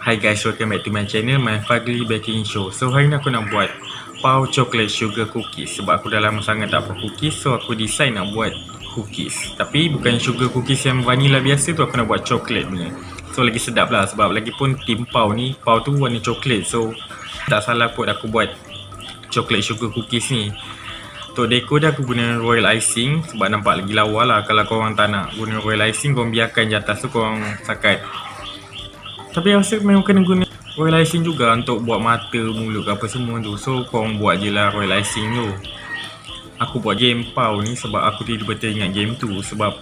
Hi guys, welcome back to my channel, my Fugly Baking Show. So hari ni aku nak buat pau chocolate sugar cookies. Sebab aku dah lama sangat tak buat cookies, so aku decide nak buat cookies. Tapi bukan sugar cookies yang vanilla biasa tu, aku nak buat coklat punya. So lagi sedap lah, sebab lagi pun tim pau ni, pau tu warna coklat. So tak salah kot aku buat chocolate sugar cookies ni. Untuk dekor dia aku guna royal icing sebab nampak lagi lawa lah. Kalau korang tak nak guna royal icing, korang biarkan je atas tu, korang sakat. Tapi rasa memang kena guna royal icing juga untuk buat mata, mulut ke apa semua tu. So korang buat je lah royal icing tu. Aku buat game pau ni sebab aku tiba-tiba teringat game tu. Sebab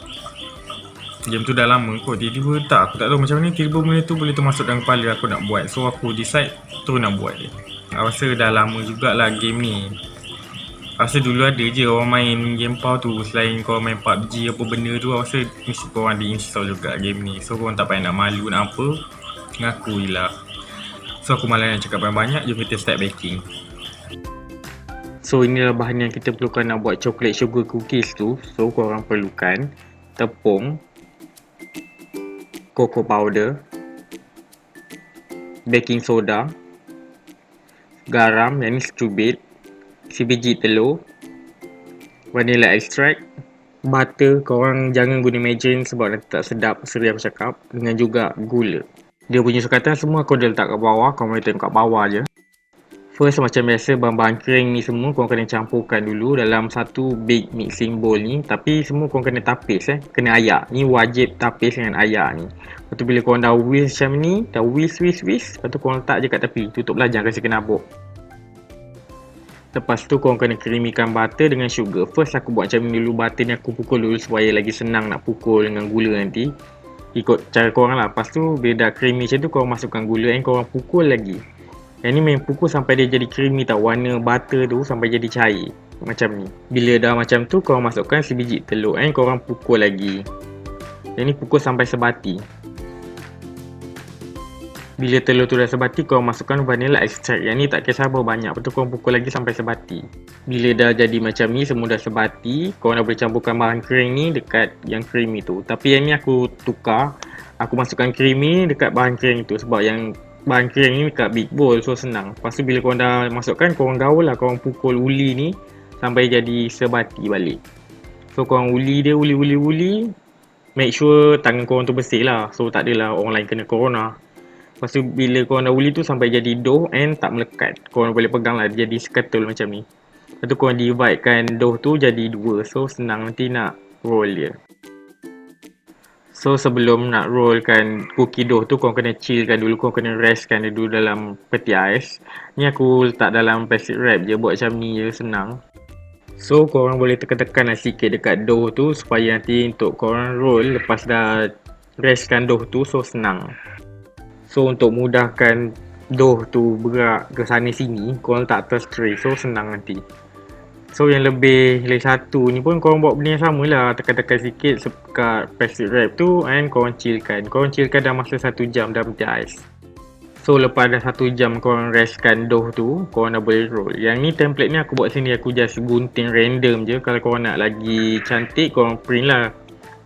game tu dah lama kot. Tiba-tiba tak, aku tak tahu macam mana tiba-tiba benda tu boleh termasuk dalam kepala aku nak buat. So aku decide terus nak buat je. Aku rasa dah lama jugalah game ni. Rasa dulu ada je orang main game pau tu. Selain korang main PUBG apa benda tu, rasa mesti korang ada install juga game ni. So korang tak payah nak malu nak apa, ngaku je lah. So aku malas nak cakap banyak-banyak, jom kita start baking. So inilah bahan yang kita perlukan nak buat chocolate sugar cookies tu. So korang perlukan tepung, cocoa powder, baking soda, garam yang ni secubit, sebiji telur, vanilla extract, butter. Korang jangan guna margarine sebab nanti tak sedap seperti aku cakap, dengan juga gula. Dia punya sukatan semua aku dah letak kat bawah, korang boleh tengok kat bawah je. First, macam biasa, bahan-bahan kering ni semua korang kena campurkan dulu dalam satu big mixing bowl ni. Tapi semua korang kena tapis kena ayak. Ni wajib tapis dengan ayak ni. Lepas tu bila korang dah whisk macam ni, dah whisk. Lepas tu korang letak je kat tepi, tutuplah, jangan kasi kenabuk. Lepas tu korang kena creamikan butter dengan sugar. First aku buat macam ni dulu, butter ni aku pukul dulu supaya lagi senang nak pukul dengan gula nanti. Ikut cara korang lah. Lepas tu bila dah creamy macam tu, korang masukkan gula dan korang pukul lagi. Yang ni main pukul sampai dia jadi creamy tau. Warna butter tu sampai jadi cair macam ni. Bila dah macam tu, korang masukkan sebiji telur dan korang pukul lagi. Yang ni pukul sampai sebati. Bila telur tu dah sebati, korang masukkan vanilla extract. Yang ni tak kisah berapa banyak, betul korang pukul lagi sampai sebati. Bila dah jadi macam ni, semua dah sebati, korang dah boleh campurkan bahan kering ni dekat yang creamy tu. Tapi yang ni aku tukar, aku masukkan creamy dekat bahan kering tu sebab yang bahan kering ni dekat big bowl, so senang. Lepas tu bila korang dah masukkan, korang gaul lah, korang pukul uli ni sampai jadi sebati balik. So korang uli dia, uli. Make sure tangan korang tu bersih lah, so tak adalah orang lain kena corona. Lepas tu bila korang dah uli tu sampai jadi dough and tak melekat, korang boleh pegang lah, jadi seketul macam ni. Lepas tu korang dividekan dough tu jadi dua, so senang nanti nak roll dia. So sebelum nak rollkan cookie dough tu, korang kena chillkan dulu, korang kena restkan dia dulu dalam peti ais. Ni aku letak dalam plastic wrap je, buat macam ni je, senang. So korang boleh tekan-tekan lah sikit dekat dough tu supaya nanti untuk korang roll lepas dah restkan dough tu, so senang. So untuk mudahkan dough tu bergerak ke sana sini, korang letak atas tray, so senang nanti. So yang lebih satu ni pun korang buat benda yang sama lah, tekan-tekan sikit kat plastic wrap tu and korang chillkan. Korang chillkan dalam masa 1 jam dalam peti ais. So lepas dah 1 jam korang restkan dough tu, korang dah boleh roll. Yang ni template ni aku buat sini, aku just gunting random je. Kalau korang nak lagi cantik, korang print lah,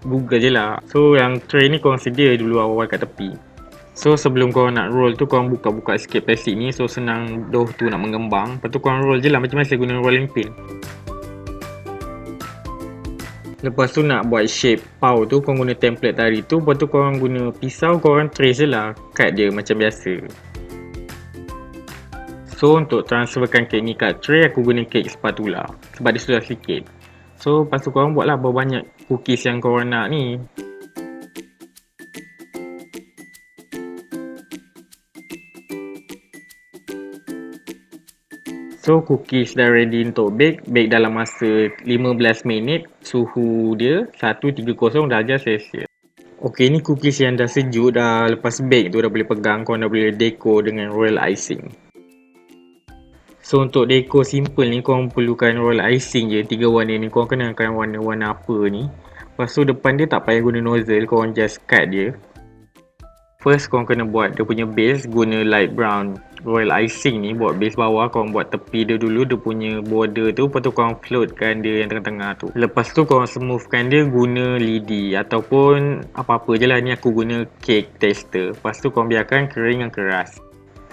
Google je lah. So yang tray ni korang sedia dulu awal-awal kat tepi. So sebelum korang nak roll tu, korang buka-buka sikit plastik ni, so senang dough tu nak mengembang. Lepas tu korang roll je lah macam biasa guna rolling pin. Lepas tu nak buat shape pau tu, korang guna template tadi tu. Lepas tu korang guna pisau, korang trace je lah, cut dia macam biasa. So untuk transferkan kek ni kat tray, aku guna kek spatula sebab dia sudah sikit. So lepas tu korang buat lah berapa banyak cookies yang korang nak ni. So cookies dah ready untuk bake. Bake dalam masa 15 minit. Suhu dia 130 darjah Celsius. Ok, ni cookies yang dah sejuk, dah lepas bake tu, dah boleh pegang. Korang dah boleh dekor dengan royal icing. So untuk dekor simple ni, korang perlukan royal icing je, 3 warna ni. Korang kenakan warna-warna apa ni. Lepas tu depan dia tak payah guna nozzle, korang just cut dia. First korang kena buat dia punya base guna light brown royal icing ni. Buat base bawah, korang buat tepi dia dulu, dia punya border tu. Lepas tu korang floatkan dia yang tengah-tengah tu. Lepas tu korang smoothkan dia guna lidi ataupun apa-apa je lah. Ni aku guna cake tester. Lepas tu korang biarkan kering yang keras.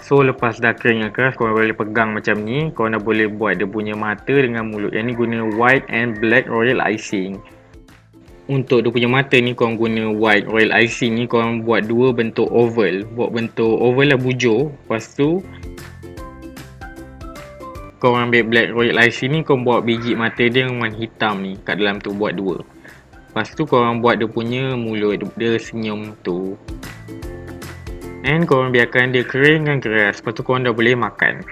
So lepas dah kering yang keras, korang boleh pegang macam ni. Korang dah boleh buat dia punya mata dengan mulut. Yang ni guna white and black royal icing. Untuk dia punya mata ni korang guna white royal icing ni, korang buat dua bentuk oval. Buat bentuk oval lah, bujur. Lepas tu korang ambil black royal icing ni, korang buat biji mata dia yang warna hitam ni kat dalam tu, buat dua. Lepas tu korang buat dia punya mulut, dia senyum tu. And korang biarkan dia kering dan keras. Lepas tu korang dah boleh makan.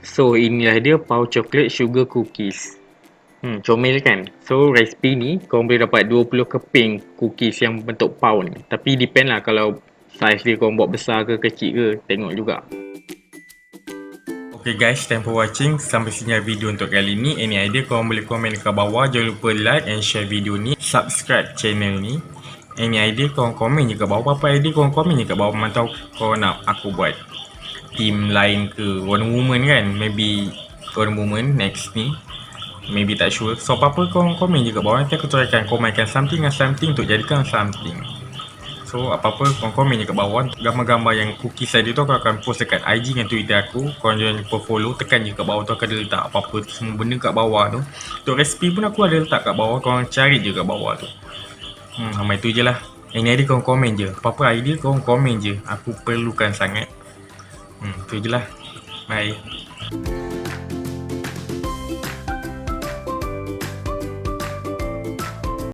So inilah dia pau coklat sugar cookies. Comel kan? So resipi ni korang boleh dapat 20 keping cookies yang bentuk pau ni. Tapi depend lah, kalau saiz dia korang buat besar ke kecil ke, tengok juga. Okay guys, thanks for watching. Sampai sini video untuk kali ni. Any idea korang boleh komen kat bawah. Jangan lupa like and share video ni. Subscribe channel ni. Any idea korang komen je kat bawah. Apa idea korang komen je kat bawah. Mana tahu korang nak aku buat team lain ke. Wonder Woman kan, maybe Wonder Woman next ni, maybe tak sure. So apa-apa korang komen je kat bawah. Nanti aku trykan komenkan something dengan something untuk jadikan something. So apa-apa korang komen je kat bawah. Gambar-gambar yang cookies tadi tu aku akan post dekat IG dan Twitter aku. Korang jangan lupa follow. Tekan je kat bawah tu, aku ada letak apa-apa semua benda kat bawah tu. Untuk resipi pun aku ada letak kat bawah. Korang cari je kat bawah tu. Sama itu je lah. Ini idea korang komen je. Apa-apa idea korang komen je. Aku perlukan sangat. Itu je lah. Bye.